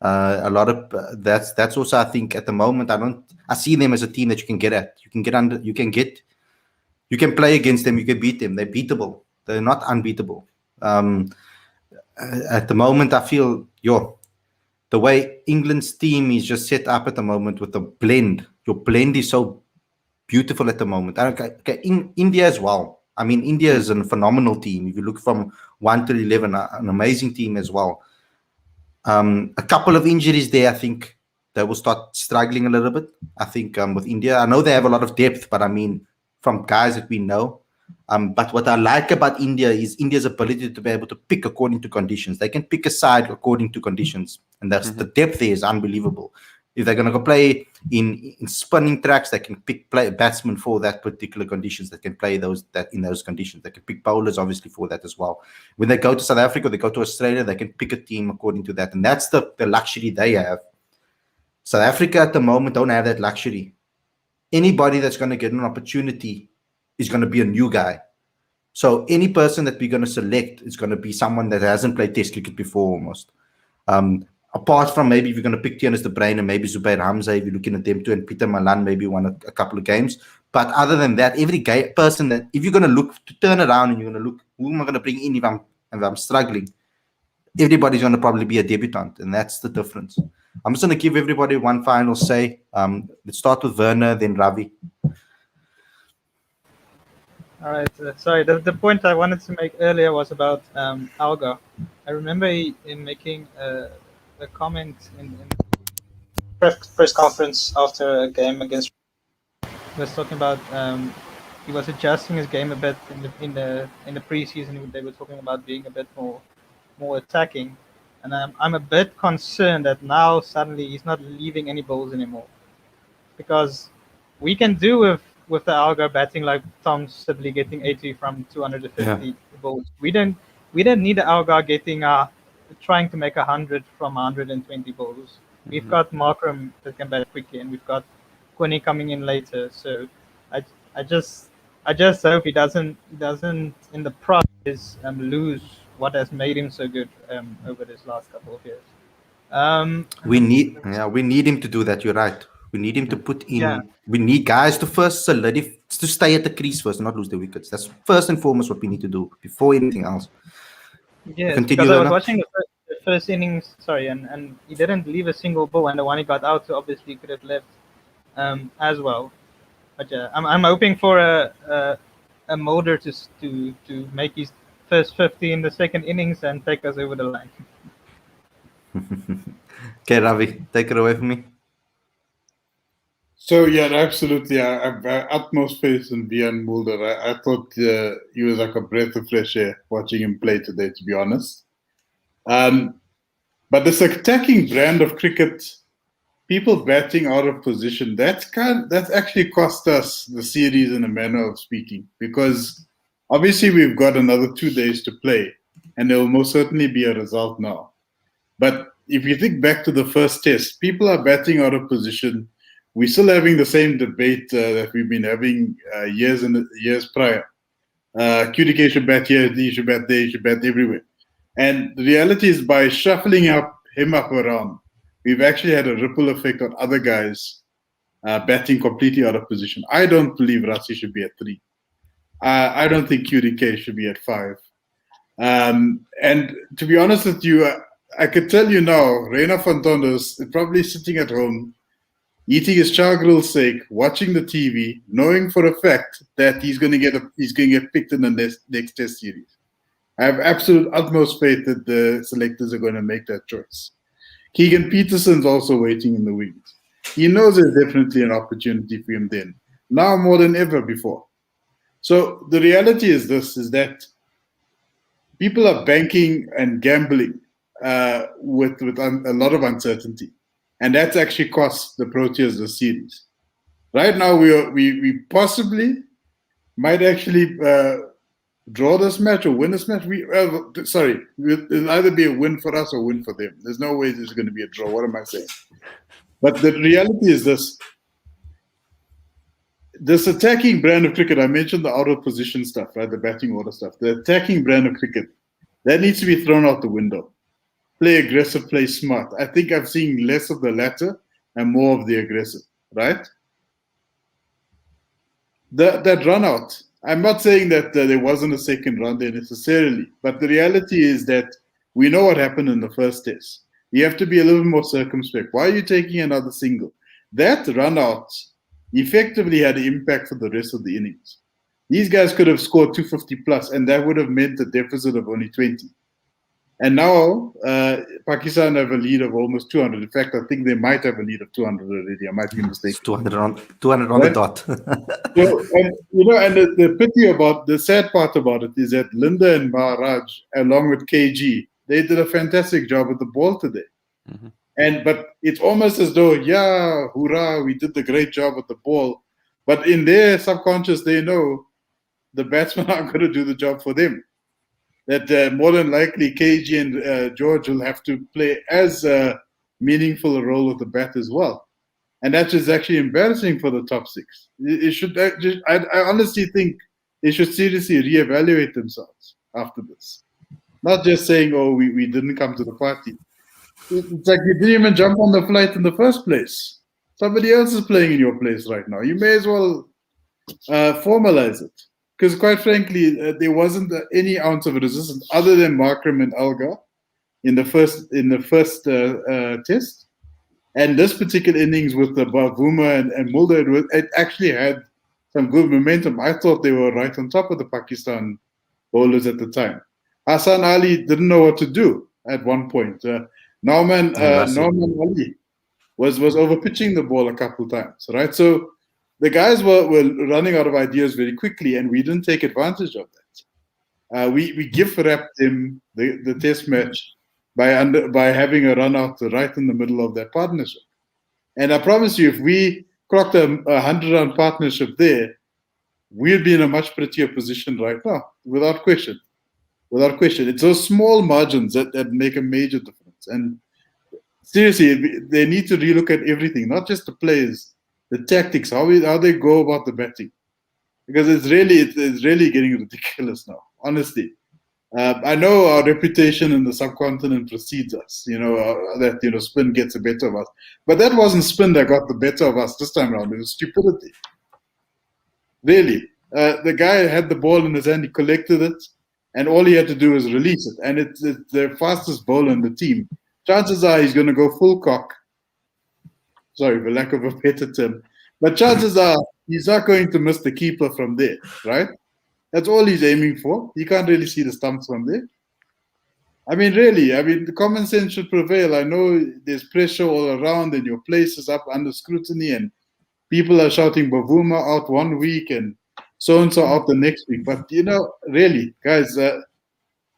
A lot of that's also, I think, at the moment I see them as a team that you can get at. You can play against them, you can beat them. They're beatable. They're not unbeatable. At the moment, I feel the way England's team is just set up at the moment with the blend. Your blend is so beautiful at the moment. In India as well. I mean, India is a phenomenal team. If you look from 1 to 11, an amazing team as well. A couple of injuries there, I think they will start struggling a little bit. I think with India, I know they have a lot of depth, but I mean, from guys that we know. But what I like about India is India's ability to be able to pick according to conditions. They can pick a side according to conditions, and that's the depth there is unbelievable. If they're going to go play in spinning tracks, they can play a batsman for that particular conditions. They can play in those conditions. They can pick bowlers, obviously, for that as well. When they go to South Africa, they go to Australia, they can pick a team according to that. And that's the luxury they have. South Africa at the moment don't have that luxury. Anybody that's going to get an opportunity is going to be a new guy. So any person that we're going to select is going to be someone that hasn't played Test cricket before almost. Apart from maybe if you're going to pick Tianis de Bruyn and maybe Zubair Hamza, if you're looking at them too, and Peter Malan maybe won a couple of games. But other than that, every person that, if you're going to look to turn around and you're going to look, who am I going to bring in if I'm struggling? Everybody's going to probably be a debutant, and that's the difference. I'm just going to give everybody one final say. Let's start with Werner, then Ravi. All right. Sorry, the point I wanted to make earlier was about Alga. I remember in making a comment in press conference after a game against. He was talking about he was adjusting his game a bit in the preseason. They were talking about being a bit more attacking, and I'm a bit concerned that now suddenly he's not leaving any balls anymore, because we can do with the Alga batting like Tom Sibley getting 80 from 250 balls. We don't need the Alga getting trying to make 100 from 120 balls. We've got Markram that can bat quickly, and we've got Quinny coming in later. So I just hope he doesn't in the process lose what has made him so good over this last couple of years. We need him to do that. You're right. We need him to put in. Yeah. We need guys to first solidify, to stay at the crease first, and not lose the wickets. That's first and foremost what we need to do before anything else. Yes, because I was watching the first innings. Sorry, and he didn't leave a single ball, and the one he got out, so obviously could have left as well. But yeah, I'm hoping for a Mulder to make his first 50 in the second innings and take us over the line. Okay, Ravi, take it away from me. So yeah, absolutely. I've utmost faith in Bian Mulder. I thought he was like a breath of fresh air watching him play today, to be honest. But this attacking brand of cricket, people batting out of position, that's actually cost us the series in a manner of speaking, because obviously we've got another 2 days to play, and there will most certainly be a result now. But if you think back to the first test, people are batting out of position. We're still having the same debate that we've been having years prior. QDK should bat here, he should bat there, he should bat everywhere. And the reality is, by shuffling him up around, we've actually had a ripple effect on other guys batting completely out of position. I don't believe Rassi should be at 3. I don't think QDK should be at 5. And to be honest with you, I could tell you now, Reina Fontondo is probably sitting at home, eating his chow grill's sake, watching the TV, knowing for a fact that he's going to get picked in the next test series. I have absolute utmost faith that the selectors are going to make that choice. Keegan Peterson's also waiting in the wings. He knows there's definitely an opportunity for him then, now more than ever before. So the reality is this, is that people are banking and gambling with a lot of uncertainty. And that's actually cost the Proteas the series. Right now, we possibly might actually draw this match or win this match. It'll either be a win for us or win for them. There's no way there's going to be a draw. What am I saying? But the reality is this. This attacking brand of cricket, I mentioned the out of position stuff, right? The batting order stuff. The attacking brand of cricket, that needs to be thrown out the window. Play aggressive, play smart. I think I've seen less of the latter and more of the aggressive, right? That run out, I'm not saying that there wasn't a second run there necessarily, but the reality is that we know what happened in the first test. You have to be a little more circumspect. Why are you taking another single? That run out effectively had an impact for the rest of the innings. These guys could have scored 250 plus, and that would have meant a deficit of only 20. And now Pakistan have a lead of almost 200. In fact, I think they might have a lead of 200 already. I might be mistaken. It's 200 on the dot. So, and the pity about, the sad part about it is that Linda and Maharaj, along with KG, they did a fantastic job with the ball today. Mm-hmm. But it's almost as though, yeah, hoorah, we did the great job with the ball. But in their subconscious, they know the batsmen aren't going to do the job for them. That more than likely KG and George will have to play as meaningful a role with the bat as well. And that is actually embarrassing for the top 6. It should. I honestly think they should seriously reevaluate themselves after this. Not just saying, oh, we didn't come to the party. It's like you didn't even jump on the flight in the first place. Somebody else is playing in your place right now. You may as well formalize it. Because quite frankly, there wasn't any ounce of resistance other than Markram and Alga in the first test. And this particular innings with the Bavuma and Mulder, it actually had some good momentum. I thought they were right on top of the Pakistan bowlers at the time. Hassan Ali didn't know what to do at one point. Norman Ali was overpitching the ball a couple of times, right? So the guys were running out of ideas very quickly, and we didn't take advantage of that. We gift-wrapped them the test match by having a run out right in the middle of that partnership. And I promise you, if we clocked a 100-run partnership there, we'd be in a much prettier position right now, without question. Without question. It's those small margins that make a major difference. And seriously, they need to relook at everything, not just the players, the tactics, how they go about the batting, because it's really getting ridiculous now. Honestly, I know our reputation in the subcontinent precedes us. That spin gets the better of us, but that wasn't spin that got the better of us this time around. It was stupidity. Really, the guy had the ball in his hand, he collected it, and all he had to do was release it. And it's the fastest bowler in the team. Chances are he's going to go full cock. Sorry, for lack of a better term. But chances are he's not going to miss the keeper from there, right? That's all he's aiming for. He can't really see the stumps from there. I mean, really, the common sense should prevail. I know there's pressure all around and your place is up under scrutiny and people are shouting Bavuma out one week and so out the next week. But really, guys, they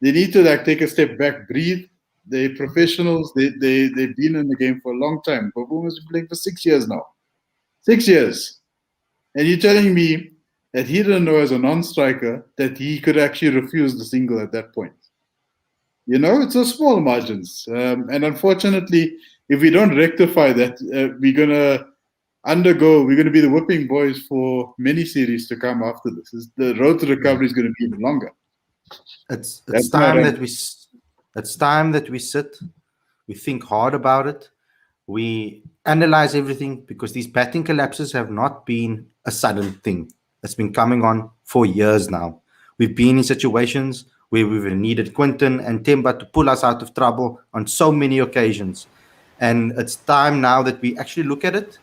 need to take a step back, breathe. They're professionals. They've been in the game for a long time. Bavuma's been playing for 6 years now. 6 years. And you're telling me that he didn't know as a non-striker that he could actually refuse the single at that point. It's a small margins. And unfortunately, if we don't rectify that, we're going to be the whipping boys for many series to come after this. The road to recovery is going to be even longer. It's time that we sit, we think hard about it, we analyze everything, because these batting collapses have not been a sudden thing. It's been coming on for years now. We've been in situations where we've needed Quinton and Temba to pull us out of trouble on so many occasions. And it's time now that we actually look at it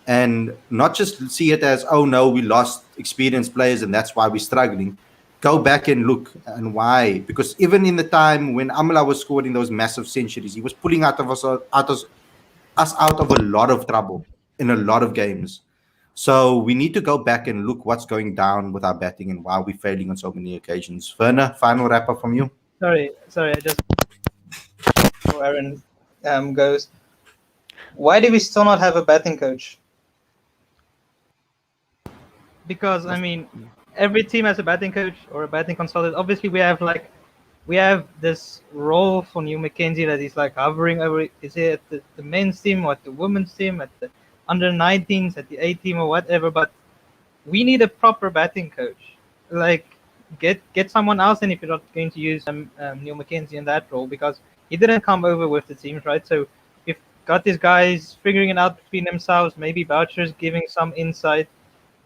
and not just see it as, oh no, we lost experienced players and that's why we're struggling. Go back and look and why. Because even in the time when Amla was scoring those massive centuries, he was pulling us out of a lot of trouble in a lot of games. So we need to go back and look what's going down with our batting and why we're failing on so many occasions. Werner, final wrap up from you. Sorry, I just before Aaron goes. Why do we still not have a batting coach? Because every team has a batting coach or a batting consultant. Obviously, we have this role for New Mackenzie that he's hovering over. Is it at the men's team or at the women's team, at the under 19s, at the A team or whatever? But we need a proper batting coach. Get someone else in if you're not going to use Neil Mackenzie in that role, because he didn't come over with the teams, right? So we've got these guys figuring it out between themselves. Maybe Boucher's giving some insight,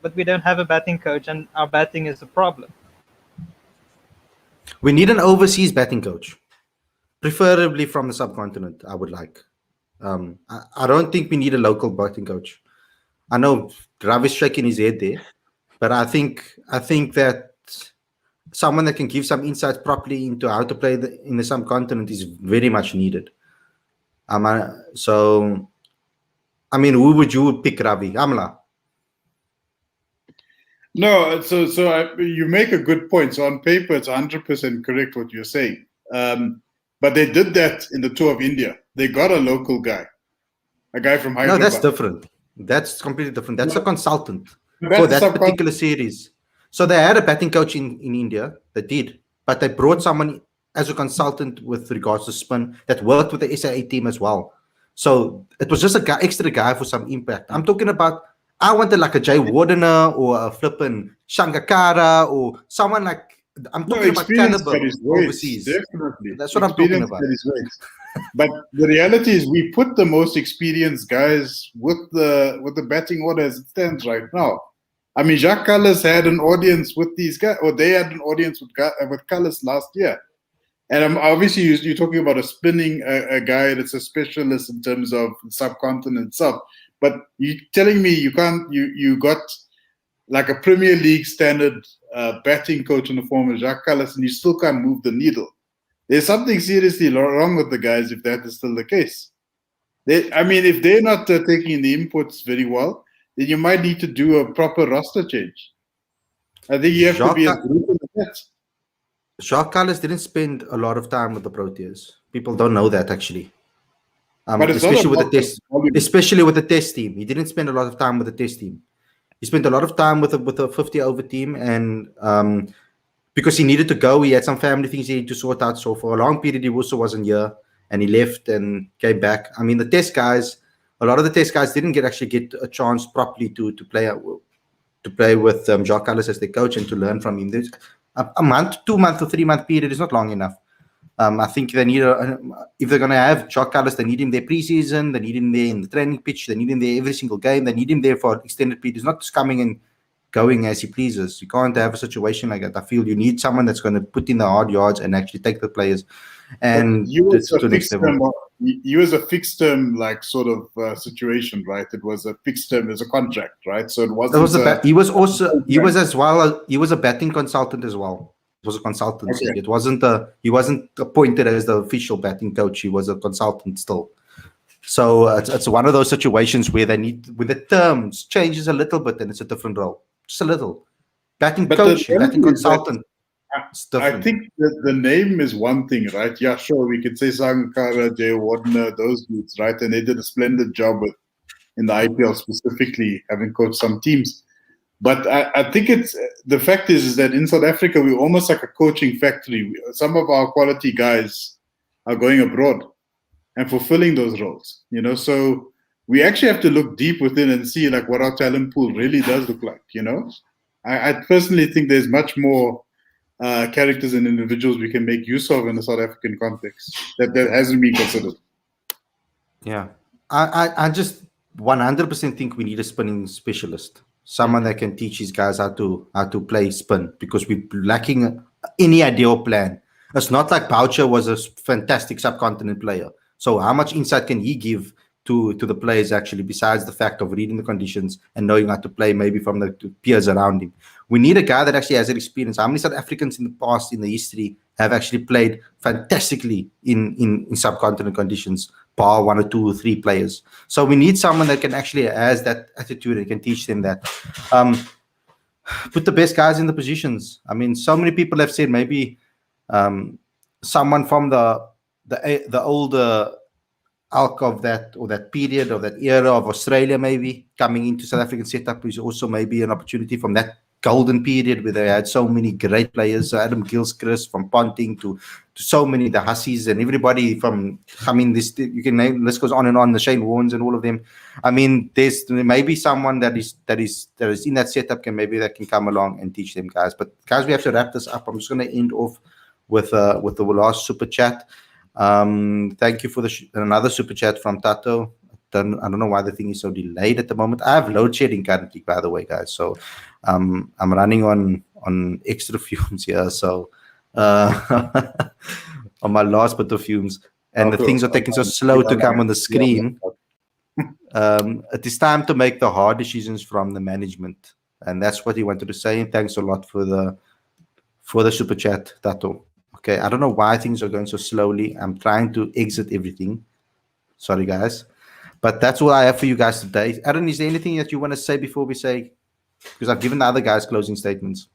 but we don't have a batting coach, and our batting is the problem. We need an overseas batting coach, preferably from the subcontinent. I would like. I don't think we need a local batting coach. I know Ravi's shaking his head there, but I think that someone that can give some insights properly into how to play in the subcontinent is very much needed. Who would you pick, Ravi? Amla? No, so you make a good point. So on paper, it's 100% correct what you're saying. But they did that in the tour of India. They got a local guy, a guy from Hyderabad. No, that's different. That's completely different. That's a consultant for that particular series. So they had a batting coach in India that did, but they brought someone as a consultant with regards to spin that worked with the SAA team as well. So it was just a extra guy for some impact. I'm talking about, I wanted a Jay Wardener or a flippin' Shangakara or someone I'm talking about caliber overseas. Definitely. That's what I'm talking about. But the reality is we put the most experienced guys with the batting order as it stands right now. Jacques Callis had an audience with these guys, or they had an audience with Callis last year. And obviously you're talking about a guy that's a specialist in terms of subcontinent stuff. But you're telling me you got a Premier League standard batting coach in the form of Jacques Callis, and you still can't move the needle. There's something seriously wrong with the guys if that is still the case. If they're not taking the inputs very well, then you might need to do a proper roster change. I think you have to be as brutal as that. Jacques Callis didn't spend a lot of time with the Proteas. People don't know that, actually. Especially with the test team. He didn't spend a lot of time with the test team. He spent a lot of time with a 50 over team, and because he needed to go, he had some family things he needed to sort out. So for a long period, he also wasn't here, and he left and came back. The test guys, a lot of the test guys didn't get a chance properly to play with Jacques Callis as their coach and to learn from him. There's a month, 2 month, or 3 month period is not long enough. I think they need if they're going to have Jacques Callis, they need him there preseason, they need him there in the training pitch, they need him there every single game, they need him there for extended periods, not just coming and going as he pleases. You can't have a situation like that. I feel you need someone that's going to put in the hard yards and actually take the players. And you as a fixed term sort of situation, right? It was a fixed term, as a contract, right? So it wasn't. He was a batting consultant as well. It was a consultancy. Okay. He wasn't appointed as the official batting coach. He was a consultant still. So it's one of those situations where the terms changes a little bit, and it's a different role, just a little. Batting But coach, the batting reality is that consultant. It's I different. think that the name is one thing, right? Yeah, sure, we could say Sankara, Jay Wardner, those dudes, right? And they did a splendid job in the IPL specifically, having coached some teams. But I think it's the fact is that in South Africa, we're almost like a coaching factory. Some of our quality guys are going abroad and fulfilling those roles, So we actually have to look deep within and see like what our talent pool really does look like, I personally think there's much more characters and individuals we can make use of in the South African context that hasn't been considered. Yeah, I just 100% think we need a spinning specialist, someone that can teach these guys how to play spin, because we're lacking any idea or plan. It's not like Boucher was a fantastic subcontinent player. So how much insight can he give to the players actually, besides the fact of reading the conditions and knowing how to play maybe from the peers around him? We need a guy that actually has that experience. How many South Africans in the past, in the history, have actually played fantastically in subcontinent conditions, bar 1 or 2 or 3 players? So we need someone that can actually has that attitude and can teach them that. Put the best guys in the positions. I mean, so many people have said maybe someone from the older ilk of that, or that period, or that era of Australia maybe coming into South African setup is also maybe an opportunity from that golden period where they had so many great players. Adam Gilchrist from Ponting to so many, the Hussies and everybody from, I mean, this, you can name, list goes on and on, the Shane Warnes and all of them. I mean, there's maybe someone that is in that setup that can come along and teach them guys. But guys, we have to wrap this up. I'm just going to end off with the last super chat. Thank you for another super chat from Tato. I don't know why the thing is so delayed at the moment. I have load shedding currently, by the way, guys. So I'm running on extra fumes here. So on my last bit of fumes, and the things are taking so slow to come on the screen. It is time to make the hard decisions from the management, and that's what he wanted to say. And thanks a lot for the super chat, Tato. Okay, I don't know why things are going so slowly. I'm trying to exit everything. Sorry, guys. But that's all I have for you guys today. Aaron, is there anything that you want to say before we say? Because I've given the other guys closing statements.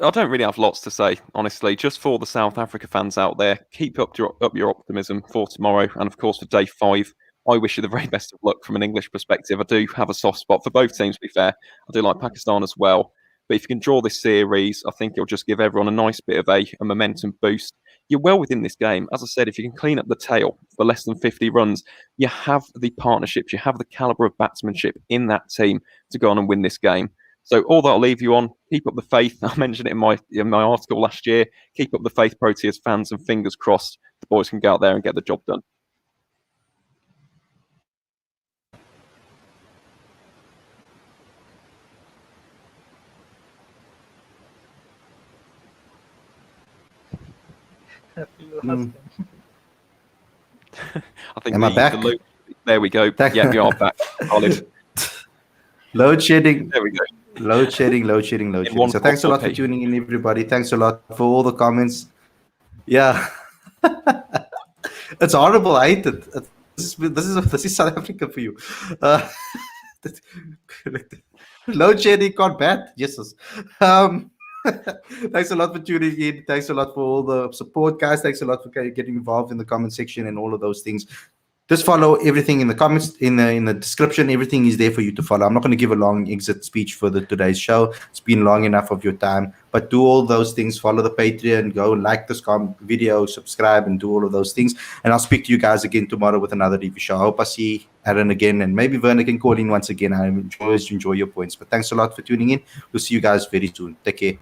I don't really have lots to say, honestly. Just for the South Africa fans out there, keep up your optimism for tomorrow, and of course for day 5. I wish you the very best of luck from an English perspective. I do have a soft spot for both teams, to be fair. I do like Pakistan as well. But if you can draw this series, I think it'll just give everyone a nice bit of a momentum boost. You're well within this game. As I said, if you can clean up the tail for less than 50 runs, you have the partnerships, you have the caliber of batsmanship in that team to go on and win this game. So all that I'll leave you on, keep up the faith. I mentioned it in my article last year. Keep up the faith, Proteas fans, and fingers crossed the boys can go out there and get the job done. Mm. I think Am I back? There we go. Yeah, you are back. Solid. Load shedding. There we go. Load shedding. So thanks a lot for tuning in, everybody. Thanks a lot for all the comments. Yeah. It's horrible. I hate it. This is South Africa for you. Load shedding, can't bat. Jesus. Thanks a lot for tuning in. Thanks a lot for all the support, guys. Thanks a lot for getting involved in the comment section and all of those things. Just follow everything in the comments, in the description. Everything is there for you to follow. I'm not going to give a long exit speech for today's show. It's been long enough of your time. But do all those things. Follow the Patreon. Go like this video. Subscribe and do all of those things. And I'll speak to you guys again tomorrow with another review show. I hope I see Aaron again. And maybe Werner can call in once again. I always enjoy your points. But thanks a lot for tuning in. We'll see you guys very soon. Take care.